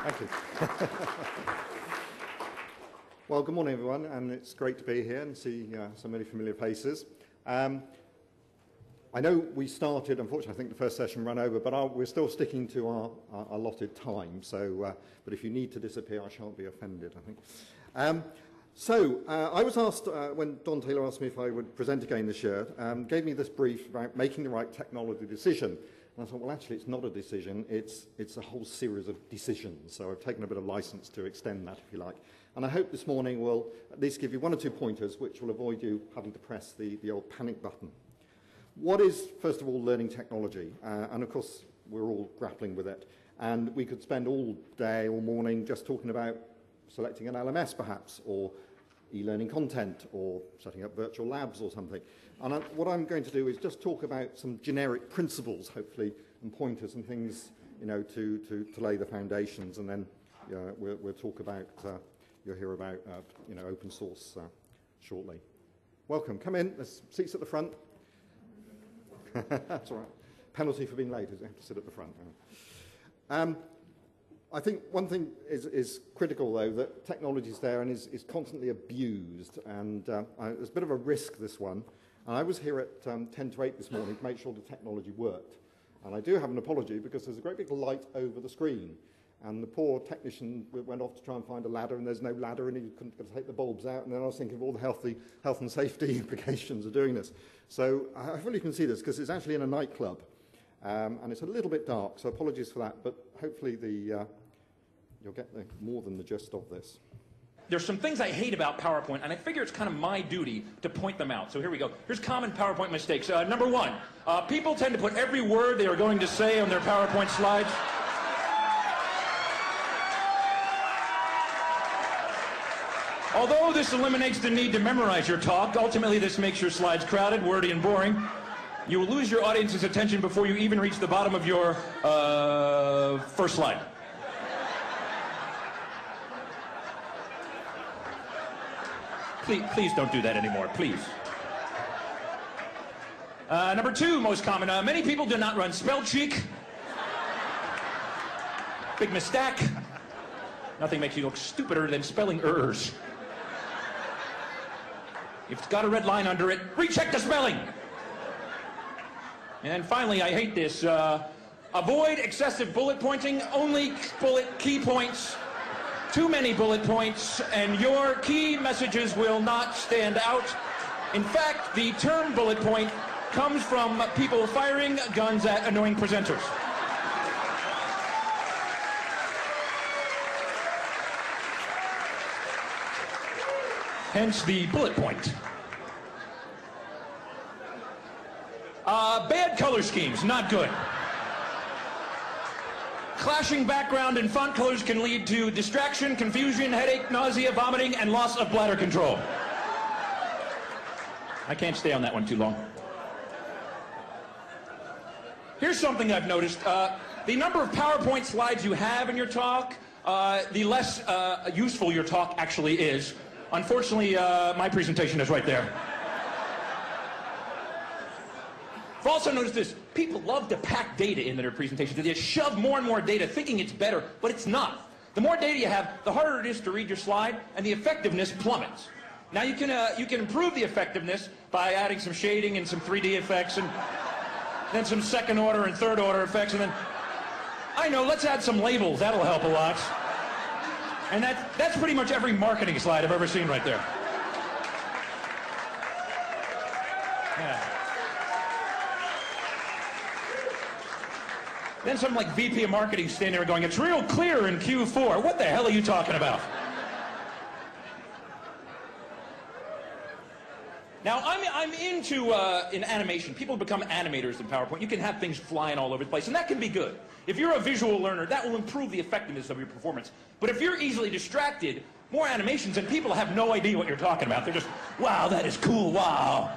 Thank you. Well, good morning, everyone, and it's great to be here and see so many familiar faces. I know we started, unfortunately, I think the first session ran over, but we're still sticking to our allotted time. So, but if you need to disappear, I shan't be offended, I think. I was asked, when Don Taylor asked me if I would present again this year, gave me this brief about making the right technology decision. And I thought, well, actually, it's not a decision, it's a whole series of decisions. So I've taken a bit of license to extend that, if you like. And I hope this morning will at least give you one or two pointers which will avoid you having to press the old panic button. What is, first of all, learning technology? And of course, we're all grappling with it. And we could spend all day, all morning, just talking about selecting an LMS, perhaps, or e-learning content, or setting up virtual labs or something. And what I'm going to do is just talk about some generic principles, hopefully, and pointers and things, you know, to lay the foundations. And then we'll talk about, you'll hear about, you know, open source shortly. Welcome. Come in. There's seats at the front. That's all right. Penalty for being late is you have to sit at the front. I think one thing is critical, though, that technology is there and is constantly abused. And there's a bit of a risk, this one. And I was here at 10 to 8 this morning to make sure the technology worked. And I do have an apology because there's a great big light over the screen. And the poor technician went off to try and find a ladder, and there's no ladder, and he couldn't take the bulbs out. And then I was thinking of all the health and safety implications of doing this. So hopefully you can see this, because it's actually in a nightclub. And it's a little bit dark, so apologies for that. But hopefully you'll get more than the gist of this. There's some things I hate about PowerPoint, and I figure it's kind of my duty to point them out. So here we go. Here's common PowerPoint mistakes. Number one, people tend to put every word they are going to say on their PowerPoint slides. Although this eliminates the need to memorize your talk, ultimately this makes your slides crowded, wordy, and boring. You will lose your audience's attention before you even reach the bottom of your first slide. Please don't do that anymore, please. Number two, most common, many people do not run spell check. Big mistake. Nothing makes you look stupider than spelling errors. If it's got a red line under it, recheck the spelling. And finally, I hate this. Avoid excessive bullet pointing, only bullet key points. Too many bullet points, and your key messages will not stand out. In fact, the term bullet point comes from people firing guns at annoying presenters. Hence the bullet point. Bad color schemes, not good. Clashing background and font colors can lead to distraction, confusion, headache, nausea, vomiting, and loss of bladder control. I can't stay on that one too long. Here's something I've noticed. The number of PowerPoint slides you have in your talk, the less useful your talk actually is. Unfortunately, my presentation is right there. I've also noticed this. People love to pack data into their presentations. They shove more and more data thinking it's better, but it's not. The more data you have, the harder it is to read your slide, and the effectiveness plummets. Now you can improve the effectiveness by adding some shading and some 3D effects, and then some second order and third order effects, and then, I know, let's add some labels. That'll help a lot. And that's pretty much every marketing slide I've ever seen right there. Yeah. Then some like VP of marketing standing there going, it's real clear in Q4. What the hell are you talking about? Now, I'm into in animation. People become animators in PowerPoint. You can have things flying all over the place, and that can be good. If you're a visual learner, that will improve the effectiveness of your performance. But if you're easily distracted, more animations, and people have no idea what you're talking about. They're just, wow, that is cool, wow.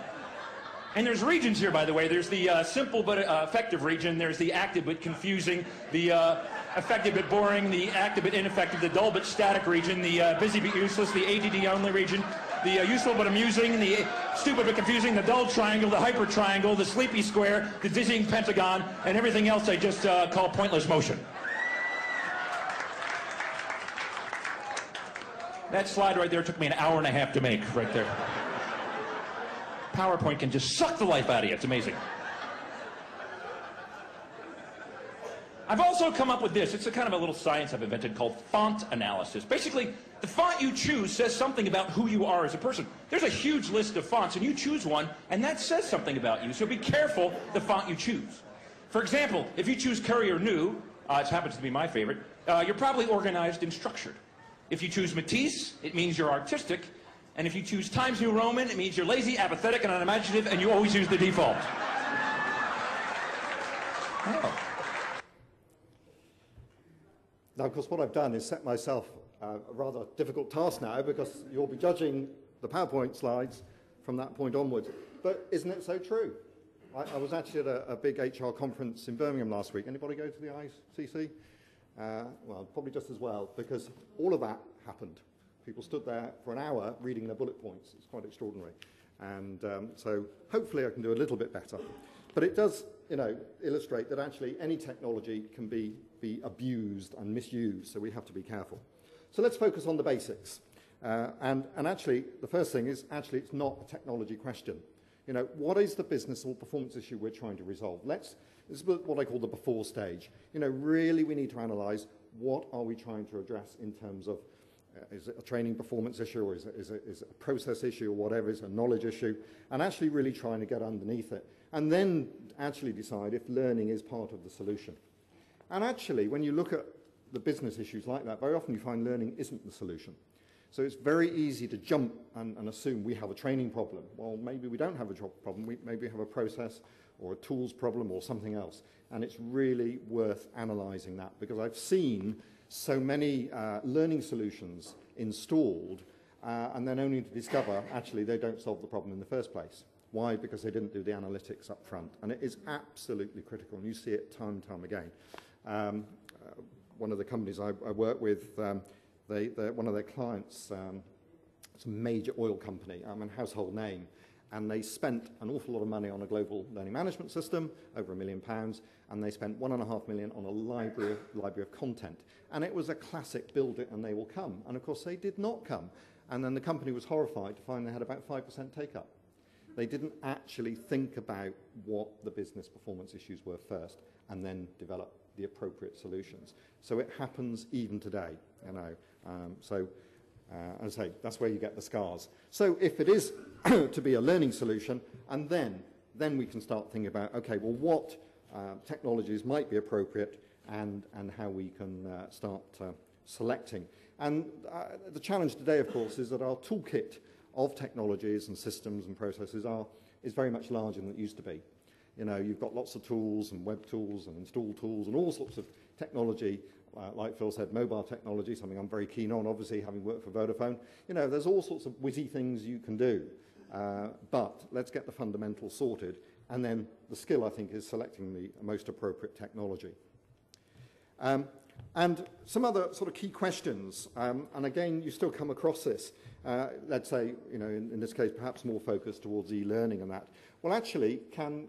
And there's regions here, by the way. There's the simple but effective region. There's the active but confusing, the effective but boring, the active but ineffective, the dull but static region, the busy but useless, the ADD only region, the useful but amusing, the stupid but confusing, the dull triangle, the hyper triangle, the sleepy square, the dizzying pentagon, and everything else I just call pointless motion. That slide right there took me an hour and a half to make, right there. PowerPoint can just suck the life out of you. It's amazing. I've also come up with this. It's a kind of a little science I've invented called font analysis. Basically, the font you choose says something about who you are as a person. There's a huge list of fonts, and you choose one, and that says something about you. So be careful the font you choose. For example, if you choose Courier New, it happens to be my favorite, you're probably organized and structured. If you choose Matisse, it means you're artistic. And if you choose Times New Roman, it means you're lazy, apathetic, and unimaginative, and you always use the default. Oh. Now, of course, what I've done is set myself a rather difficult task now, because you'll be judging the PowerPoint slides from that point onwards. But isn't it so true? I was actually at a big HR conference in Birmingham last week. Anybody go to the ICC? Well, probably just as well, because all of that happened. People stood there for an hour reading their bullet points. It's quite extraordinary. And so hopefully I can do a little bit better. But it does, illustrate that actually any technology can be abused and misused, so we have to be careful. So let's focus on the basics. And actually, the first thing is, actually, it's not a technology question. What is the business or performance issue we're trying to resolve? This is what I call the before stage. Really we need to analyse what are we trying to address in terms of, is it a training performance issue, or is it a process issue, or whatever, is it a knowledge issue, and actually really trying to get underneath it. And then actually decide if learning is part of the solution. And actually, when you look at the business issues like that, very often you find learning isn't the solution. So it's very easy to jump and assume we have a training problem. Well, maybe we don't have a job problem. Maybe we have a process or a tools problem or something else. And it's really worth analysing that, because I've seen so many learning solutions installed and then only to discover actually they don't solve the problem in the first place. Why? Because they didn't do the analytics up front. And it is absolutely critical, and you see it time and time again. One of the companies I work with, one of their clients, it's a major oil company, a household name, and they spent an awful lot of money on a global learning management system, over £1 million, and they spent £1.5 million on a library of content. And it was a classic build it and they will come. And of course they did not come. And then the company was horrified to find they had about 5% take-up. They didn't actually think about what the business performance issues were first, and then develop the appropriate solutions. So it happens even today, as I say, that's where you get the scars. So if it is to be a learning solution, and then we can start thinking about, okay, well, what technologies might be appropriate, and how we can start selecting. And the challenge today, of course, is that our toolkit of technologies and systems and processes is very much larger than it used to be. You've got lots of tools and web tools and install tools and all sorts of technology, like Phil said, mobile technology, something I'm very keen on, obviously, having worked for Vodafone. There's all sorts of witty things you can do, but let's get the fundamentals sorted, and then the skill, I think, is selecting the most appropriate technology. And some other sort of key questions, and again, you still come across this. Let's say, in this case, perhaps more focused towards e-learning and that. Well, actually, can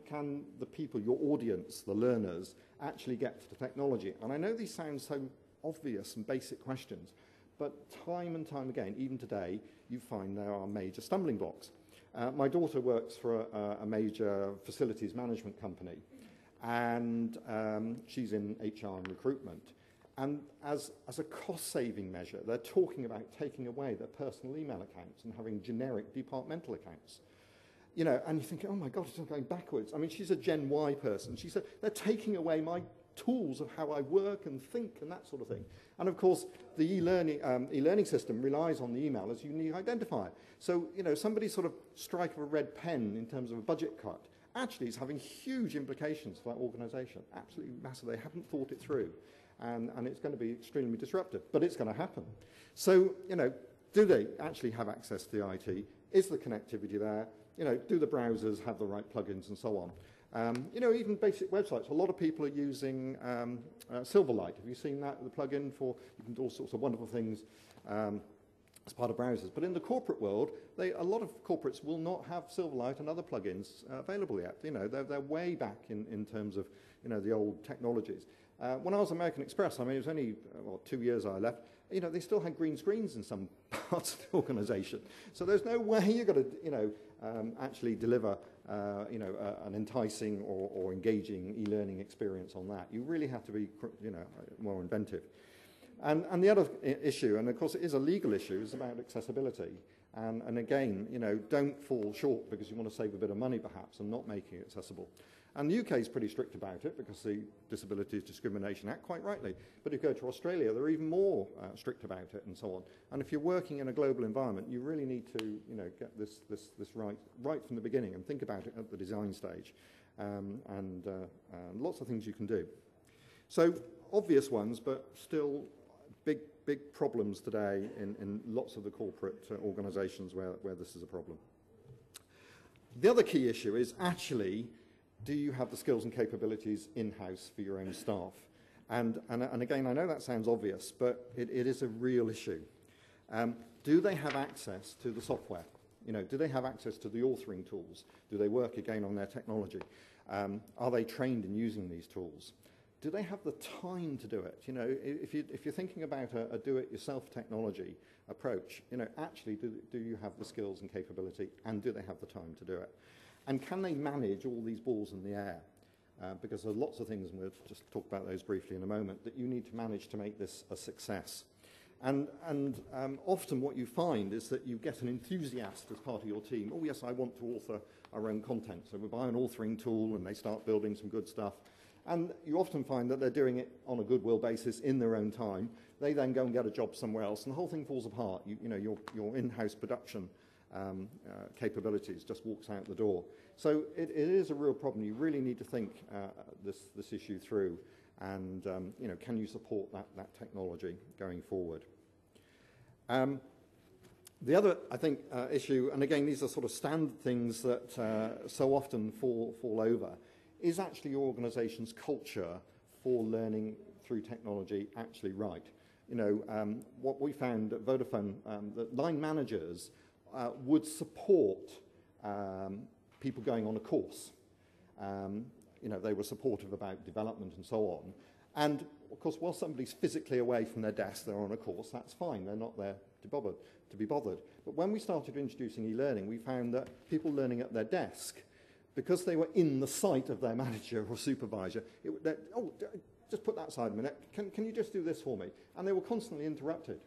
the people, your audience, the learners, actually get to the technology? And I know these sound so obvious and basic questions, but time and time again, even today, you find there are major stumbling blocks. My daughter works for a major facilities management company, and she's in HR and recruitment. And as a cost-saving measure, they're talking about taking away their personal email accounts and having generic departmental accounts. And you think, oh my God, it's going backwards. I mean, she's a Gen Y person. She said, they're taking away my tools of how I work and think and that sort of thing. And of course, the e-learning system relies on the email as a unique identifier. So, somebody sort of strike of a red pen in terms of a budget cut actually is having huge implications for that organisation. Absolutely massive. They haven't thought it through. And it's going to be extremely disruptive, but it's going to happen. So, do they actually have access to the IT? Is the connectivity there? Do the browsers have the right plugins and so on? Even basic websites. A lot of people are using Silverlight. Have you seen that, the plugin for, you can do all sorts of wonderful things as part of browsers. But in the corporate world, a lot of corporates will not have Silverlight and other plugins available yet. They're way back in terms of, the old technologies. When I was at American Express, I mean, it was only 2 years I left, you know, they still had green screens in some parts of the organisation. So there's no way you're going to, you know, actually deliver, you know, an enticing or engaging e-learning experience on that. You really have to be, you know, more inventive. And the other issue, and of course it is a legal issue, is about accessibility. And again, you know, don't fall short because you want to save a bit of money perhaps and not making it accessible. And the UK is pretty strict about it because the Disabilities Discrimination Act, quite rightly. But if you go to Australia, they're even more strict about it and so on. And if you're working in a global environment, you really need to, you know, get this right from the beginning and think about it at the design stage. And lots of things you can do. So obvious ones, but still big problems today in lots of the corporate organisations where this is a problem. The other key issue is actually, do you have the skills and capabilities in-house for your own staff? And again, I know that sounds obvious, but it is a real issue. Do they have access to the software? You know, do they have access to the authoring tools? Do they work again on their technology? Are they trained in using these tools? Do they have the time to do it? You know, if you're thinking about a do-it-yourself technology approach, you know, actually do you have the skills and capability, and do they have the time to do it? And can they manage all these balls in the air? Because there are lots of things, and we'll just talk about those briefly in a moment, that you need to manage to make this a success. And often what you find is that you get an enthusiast as part of your team. Oh yes, I want to author our own content. So we buy an authoring tool and they start building some good stuff. And you often find that they're doing it on a goodwill basis in their own time. They then go and get a job somewhere else, and the whole thing falls apart. You know, your in-house production capabilities just walks out the door. So it is a real problem. You really need to think this issue through, and you know, can you support that technology going forward? The other, I think, issue, and again, these are sort of standard things that so often fall over, is actually your organisation's culture for learning through technology actually right? You know, what we found at Vodafone, that line managers would support people going on a course. You know, they were supportive about development and so on. And of course, while somebody's physically away from their desk, they're on a course, that's fine. They're not there to be bothered. But when we started introducing e-learning, we found that people learning at their desk, because they were in the sight of their manager or supervisor, just put that aside a minute, can you just do this for me? And they were constantly interrupted.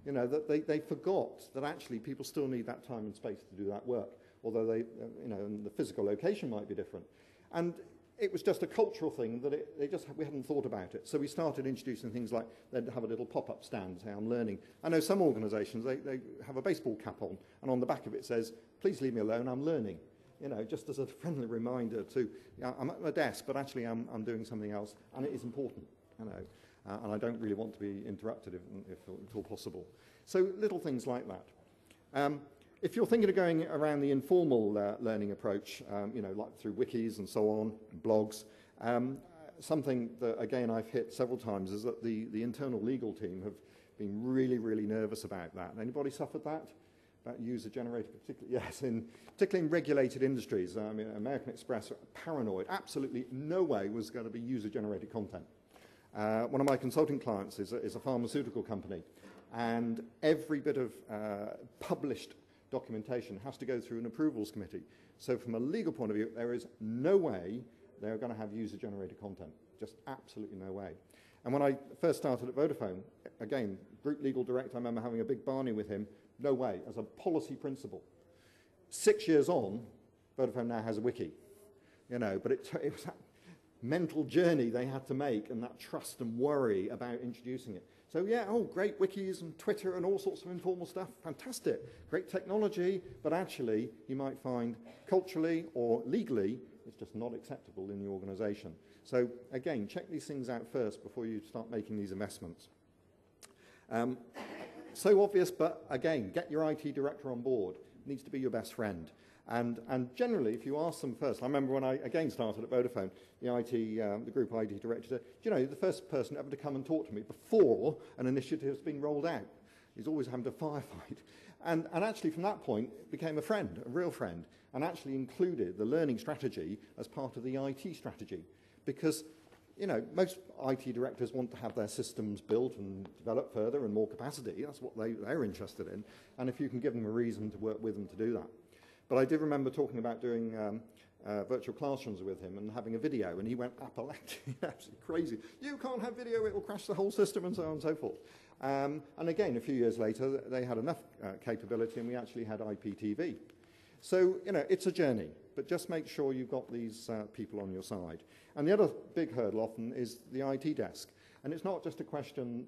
You know, that they forgot that actually people still need that time and space to do that work, although they, you know, and the physical location might be different. And it was just a cultural thing that we hadn't thought about it. So we started introducing things like they'd have a little pop-up stand, say, I'm learning. I know some organisations, they have a baseball cap on, and on the back of it says, please leave me alone, I'm learning. You know, just as a friendly reminder to, I'm at my desk, but actually I'm doing something else, and it is important, you know, and I don't really want to be interrupted if at all possible. So little things like that. If you're thinking of going around the informal learning approach, you know, like through wikis and so on, blogs, something that, again, I've hit several times is that the internal legal team have been really, really nervous about that. Anybody suffered that? About user-generated, particularly, yes, particularly in regulated industries. I mean, American Express, paranoid. Absolutely no way was going to be user-generated content. One of my consulting clients is a pharmaceutical company, and every bit of published documentation has to go through an approvals committee. So from a legal point of view, there is no way they're going to have user-generated content. Just absolutely no way. And when I first started at Vodafone, again, group legal director, I remember having a big barney with him. No way, as a policy principle. 6 years on, Vodafone now has a wiki, you know, but it was that mental journey they had to make, and that trust and worry about introducing it. So yeah, great wikis and Twitter and all sorts of informal stuff, fantastic, great technology, but actually you might find culturally or legally it's just not acceptable in the organisation. So again, check these things out first before you start making these investments. So obvious, but again, get your IT director on board. It needs to be your best friend. And generally, if you ask them first, I remember when I again started at Vodafone, the group IT director said, do you know, the first person ever to come and talk to me before an initiative has been rolled out. He's always having to firefight. And actually from that point, became a friend, a real friend, and actually included the learning strategy as part of the IT strategy. Because most IT directors want to have their systems built and developed further and more capacity. That's what they're interested in. And if you can give them a reason to work with them to do that. But I did remember talking about doing virtual classrooms with him and having a video, and he went apoplectic, absolutely crazy. You can't have video, it will crash the whole system, and so on and so forth. And again, a few years later, they had enough capability, and we actually had IPTV. So, it's a journey, but just make sure you've got these people on your side. And the other big hurdle often is the IT desk. And it's not just a question,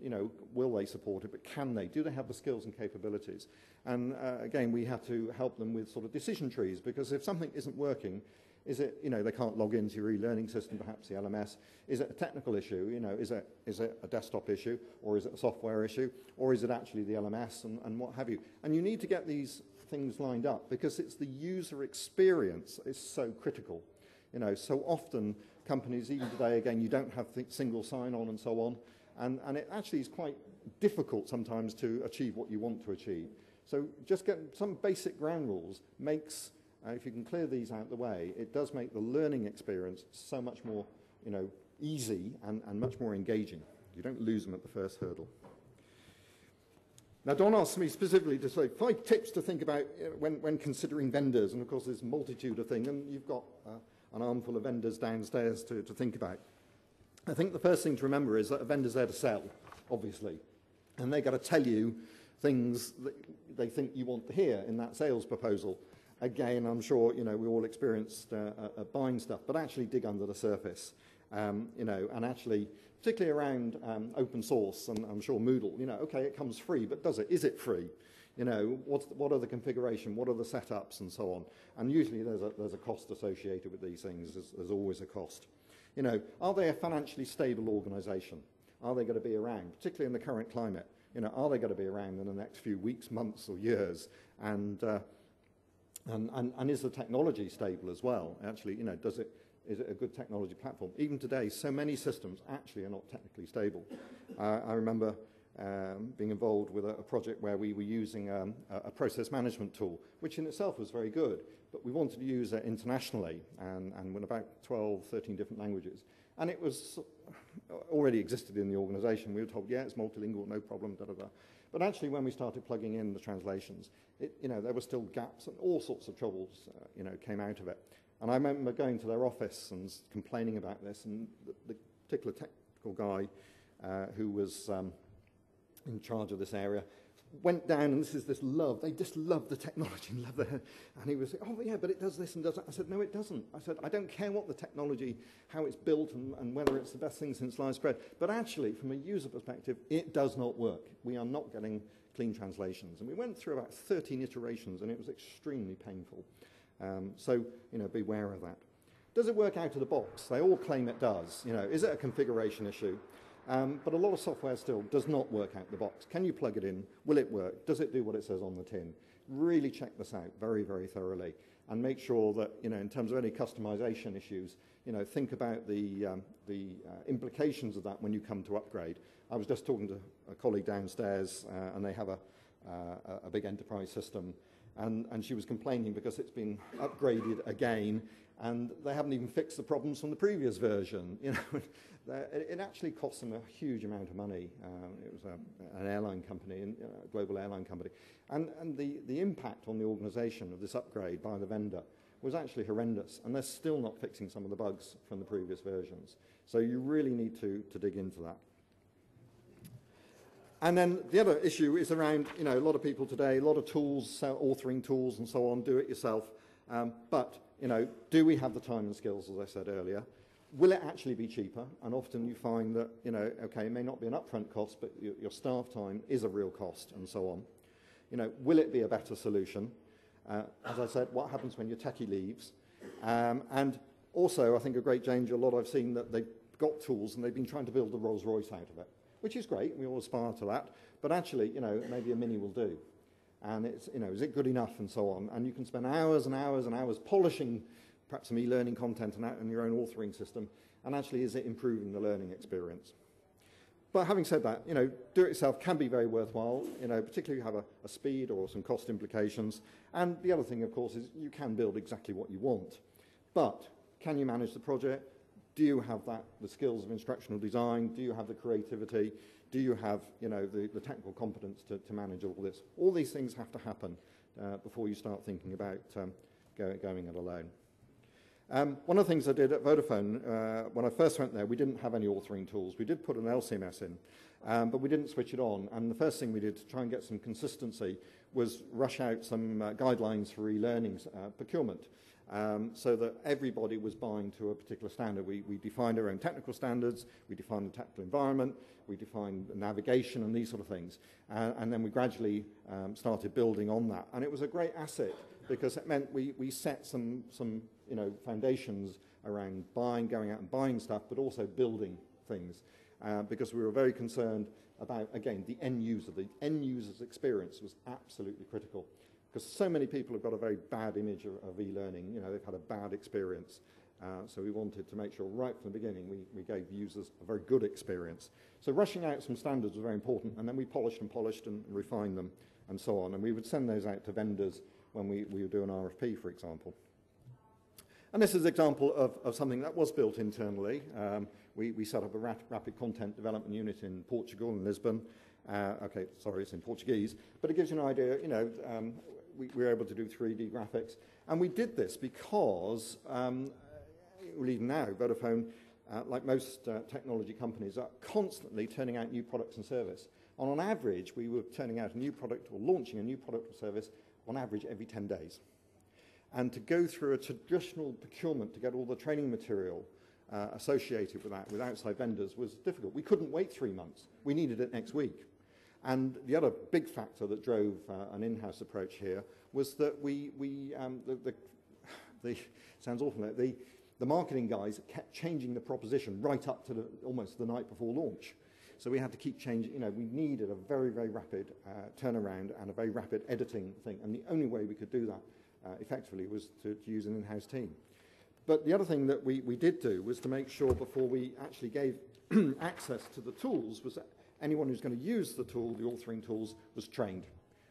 will they support it, but can they? Do they have the skills and capabilities? And again, we have to help them with sort of decision trees, because if something isn't working, is it, they can't log into your e-learning system, perhaps the LMS? Is it a technical issue? Is it a desktop issue, or is it a software issue, or is it actually the LMS and what have you? And you need to get these things lined up, because it's the user experience is so critical. So often companies, even today, again, you don't have single sign-on and so on, and it actually is quite difficult sometimes to achieve what you want to achieve. So just get some basic ground rules makes, if you can clear these out the way, it does make the learning experience so much more, easy and much more engaging. You don't lose them at the first hurdle. Now, Don asked me specifically to say 5 tips to think about when considering vendors, and of course there's a multitude of things, and you've got an armful of vendors downstairs to think about. I think the first thing to remember is that a vendor's there to sell, obviously, and they've got to tell you things that they think you want to hear in that sales proposal. Again, I'm sure we all experienced buying stuff, but actually dig under the surface, and actually, particularly around open source, and I'm sure Moodle, okay, it comes free, but does it? Is it free? What are the configuration? What are the setups, and so on? And usually there's a cost associated with these things. There's always a cost. Are they a financially stable organisation? Are they going to be around, particularly in the current climate? Are they going to be around in the next few weeks, months, or years? And is the technology stable as well? Actually, is it a good technology platform? Even today, so many systems actually are not technically stable. I remember being involved with a project where we were using a process management tool, which in itself was very good, but we wanted to use it internationally and in about 12, 13 different languages. And it was already existed in the organization. We were told, yeah, it's multilingual, no problem, da-da-da. But actually, when we started plugging in the translations, there were still gaps and all sorts of troubles, came out of it. And I remember going to their office and complaining about this, and the particular technical guy who was in charge of this area went down, and this love. They just love the technology and love and he was saying, oh yeah, but it does this and does that. I said, no, it doesn't. I said, I don't care what the technology, how it's built and whether it's the best thing since sliced bread. But actually, from a user perspective, it does not work. We are not getting clean translations. And we went through about 13 iterations, and it was extremely painful. So, beware of that. Does it work out of the box? They all claim it does. Is it a configuration issue? But a lot of software still does not work out the box. Can you plug it in? Will it work? Does it do what it says on the tin? Really check this out very, very thoroughly, and make sure that, in terms of any customization issues, think about the implications of that when you come to upgrade. I was just talking to a colleague downstairs, and they have a big enterprise system, and she was complaining because it's been upgraded again, and they haven't even fixed the problems from the previous version. It actually cost them a huge amount of money. It was an airline company, a global airline company, and the impact on the organisation of this upgrade by the vendor was actually horrendous, and they're still not fixing some of the bugs from the previous versions. So you really need to dig into that. And then the other issue is around, a lot of people today, a lot of tools, authoring tools and so on, do it yourself. But, do we have the time and skills, as I said earlier? Will it actually be cheaper? And often you find that, okay, it may not be an upfront cost, but your staff time is a real cost and so on. Will it be a better solution? As I said, what happens when your techie leaves? And also, I think a great change, a lot I've seen that they've got tools and they've been trying to build a Rolls Royce out of it, which is great. We all aspire to that. But actually, maybe a Mini will do. And it's, is it good enough and so on? And you can spend hours and hours and hours polishing perhaps some e-learning content and your own authoring system. And actually, is it improving the learning experience? But having said that, do it yourself can be very worthwhile, particularly if you have a speed or some cost implications. And the other thing, of course, is you can build exactly what you want. But can you manage the project? Do you have the skills of instructional design? Do you have the creativity? Do you have, the technical competence to manage all this? All these things have to happen before you start thinking about going it alone. One of the things I did at Vodafone, when I first went there, we didn't have any authoring tools. We did put an LCMS in, but we didn't switch it on. And the first thing we did to try and get some consistency was rush out some guidelines for e-learning procurement, so that everybody was buying to a particular standard. We defined our own technical standards, we defined the technical environment, we defined navigation and these sort of things. And then we gradually started building on that. And it was a great asset because it meant we set some foundations around going out and buying stuff, but also building things, because we were very concerned about, again, the end user. The end user's experience was absolutely critical, because so many people have got a very bad image of e-learning. They've had a bad experience. So we wanted to make sure right from the beginning we gave users a very good experience. So rushing out some standards was very important, and then we polished and refined them and so on. And we would send those out to vendors when we would do an RFP, for example. And this is an example of something that was built internally. We set up a rapid content development unit in Portugal, in Lisbon. Okay, sorry, it's in Portuguese. But it gives you an idea, we were able to do 3D graphics. And we did this because, well, even now, Vodafone, like most technology companies, are constantly turning out new products and service. And on average, we were turning out a new product or launching a new product or service on average every 10 days. And to go through a traditional procurement to get all the training material associated with that with outside vendors was difficult. We couldn't wait 3 months. We needed it next week. And the other big factor that drove an in-house approach here was that sounds awful, the marketing guys kept changing the proposition right up to almost the night before launch. So we had to keep changing. We needed a very, very rapid turnaround and a very rapid editing thing. And the only way we could do that effectively was to use an in-house team. But the other thing that we did do was to make sure before we actually gave access to the tools was that anyone who's going to use the tool, the authoring tools, was trained.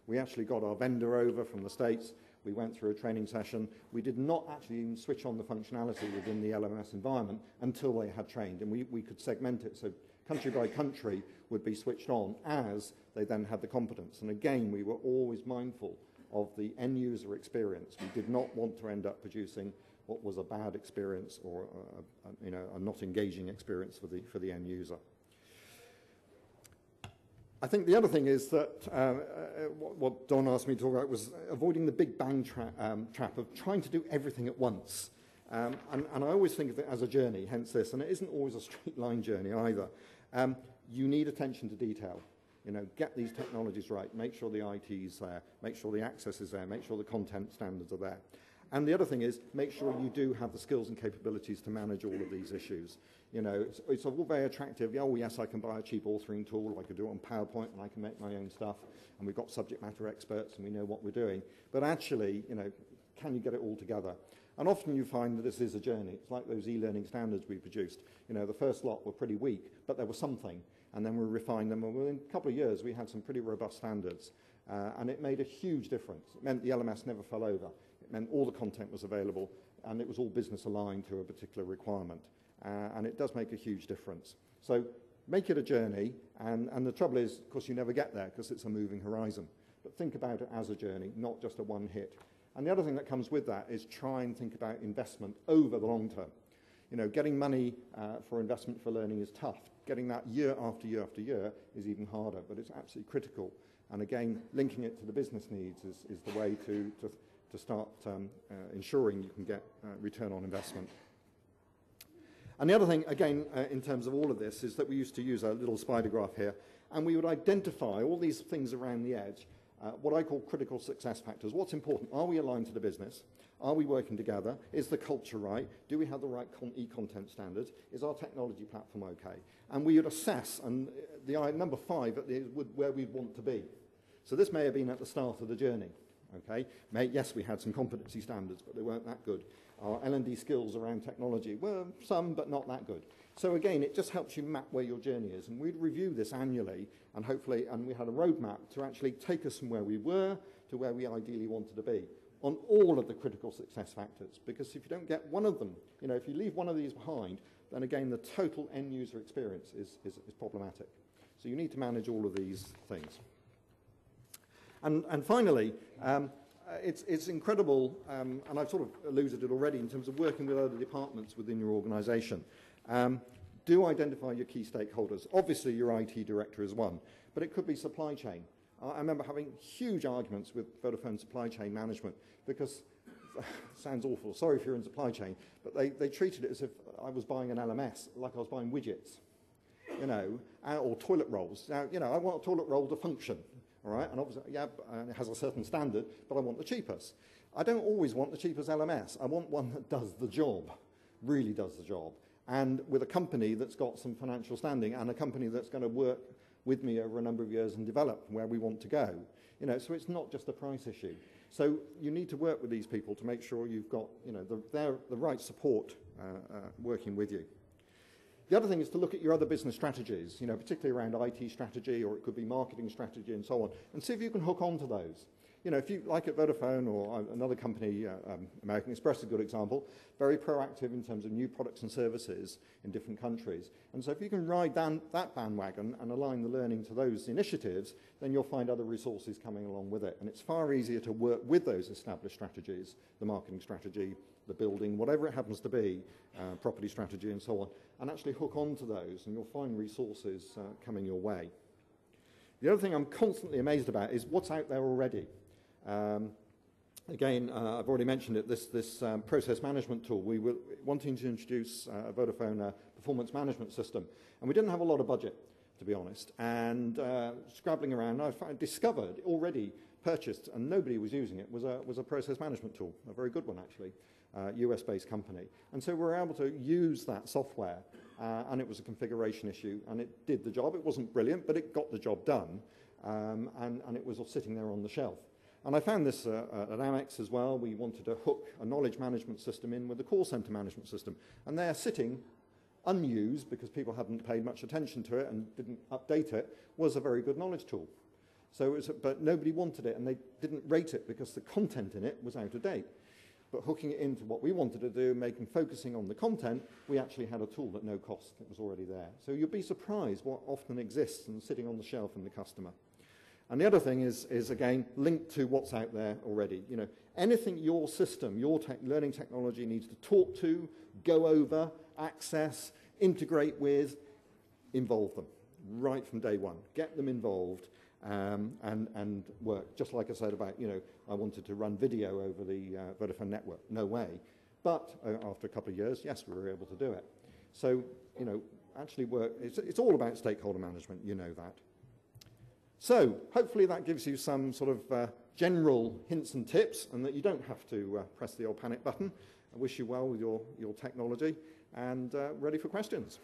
We actually got our vendor over from the States. We went through a training session. We did not actually even switch on the functionality within the LMS environment until they had trained. And we could segment it so country by country would be switched on as they then had the competence. And again, we were always mindful of the end user experience. We did not want to end up producing what was a bad experience or a not engaging experience for the end user. I think the other thing is that what Don asked me to talk about was avoiding the big bang trap of trying to do everything at once. And I always think of it as a journey, hence this, and it isn't always a straight line journey either. You need attention to detail. Get these technologies right, make sure the IT is there, make sure the access is there, make sure the content standards are there. And the other thing is, make sure you do have the skills and capabilities to manage all of these issues. It's all very attractive. Oh, yes, I can buy a cheap authoring tool, or I can do it on PowerPoint, and I can make my own stuff, and we've got subject matter experts, and we know what we're doing. But actually, can you get it all together? And often you find that this is a journey. It's like those e-learning standards we produced. The first lot were pretty weak, but there was something. And then we refined them, and within a couple of years, we had some pretty robust standards. And it made a huge difference. It meant the LMS never fell over. It meant all the content was available, and it was all business aligned to a particular requirement. And it does make a huge difference. So make it a journey, and the trouble is, of course, you never get there because it's a moving horizon. But think about it as a journey, not just a one hit. And the other thing that comes with that is try and think about investment over the long term. Getting money for investment for learning is tough. Getting that year after year after year is even harder, but it's absolutely critical. And again, linking it to the business needs is the way to start ensuring you can get return on investment. And the other thing, again, in terms of all of this, is that we used to use a little spider graph here, and we would identify all these things around the edge, what I call critical success factors. What's important? Are we aligned to the business? Are we working together? Is the culture right? Do we have the right e-content standards? Is our technology platform okay? And we would assess, and the number 5 where we'd want to be. So this may have been at the start of the journey. Okay? Yes, we had some competency standards, but they weren't that good. Our L&D skills around technology were some, but not that good. So again, it just helps you map where your journey is. And we'd review this annually, and hopefully, and we had a roadmap to actually take us from where we were to where we ideally wanted to be on all of the critical success factors. Because if you don't get one of them, if you leave one of these behind, then again the total end user experience is problematic. So you need to manage all of these things. And finally, it's incredible, and I've sort of alluded to it already in terms of working with other departments within your organisation. Do identify your key stakeholders. Obviously, your IT director is one, but it could be supply chain. I remember having huge arguments with Vodafone supply chain management because, sounds awful, sorry if you're in supply chain, but they treated it as if I was buying an LMS, like I was buying widgets, you know, or toilet rolls. Now, you know, I want a toilet roll to function, all right, and obviously, yeah, it has a certain standard, but I want the cheapest. I don't always want the cheapest LMS. I want one that does the job, really does the job, and with a company that's got some financial standing and a company that's going to work with me over a number of years and develop where we want to go. You know, so it's not just a price issue. So you need to work with these people to make sure you've got, you know, the right support working with you. The other thing is to look at your other business strategies, you know, particularly around IT strategy, or it could be marketing strategy and so on, and see if you can hook onto those. You know, if you, like at Vodafone or another company, American Express is a good example, very proactive in terms of new products and services in different countries. And so if you can ride down that bandwagon and align the learning to those initiatives, then you'll find other resources coming along with it. And it's far easier to work with those established strategies, the marketing strategy, the building, whatever it happens to be, property strategy and so on, and actually hook onto those, and you'll find resources coming your way. The other thing I'm constantly amazed about is what's out there already. Again, I've already mentioned it, this process management tool. We were wanting to introduce a Vodafone performance management system, and we didn't have a lot of budget, to be honest. And scrabbling around, I discovered, already purchased, and nobody was using it, was a process management tool, a very good one actually, US-based company. And so we were able to use that software, and it was a configuration issue, and it did the job. It wasn't brilliant, but it got the job done, and it was sitting there on the shelf. And I found this at Amex as well. We wanted to hook a knowledge management system in with a call center management system. And they're sitting unused because people hadn't paid much attention to it and didn't update it, was a very good knowledge tool. So it was, but nobody wanted it, and they didn't rate it because the content in it was out of date. But hooking it into what we wanted to do, focusing on the content, we actually had a tool at no cost that was already there. So you'll be surprised what often exists and sitting on the shelf in the customer. And the other thing is again, linked to what's out there already. You know, anything your system, your learning technology needs to talk to, go over, access, integrate with, involve them right from day one. Get them involved and work. Just like I said about, you know, I wanted to run video over the Vodafone network. No way. But after a couple of years, yes, we were able to do it. So, you know, actually work. It's all about stakeholder management. You know that. So hopefully that gives you some sort of general hints and tips, and that you don't have to press the old panic button. I wish you well with your technology, and ready for questions.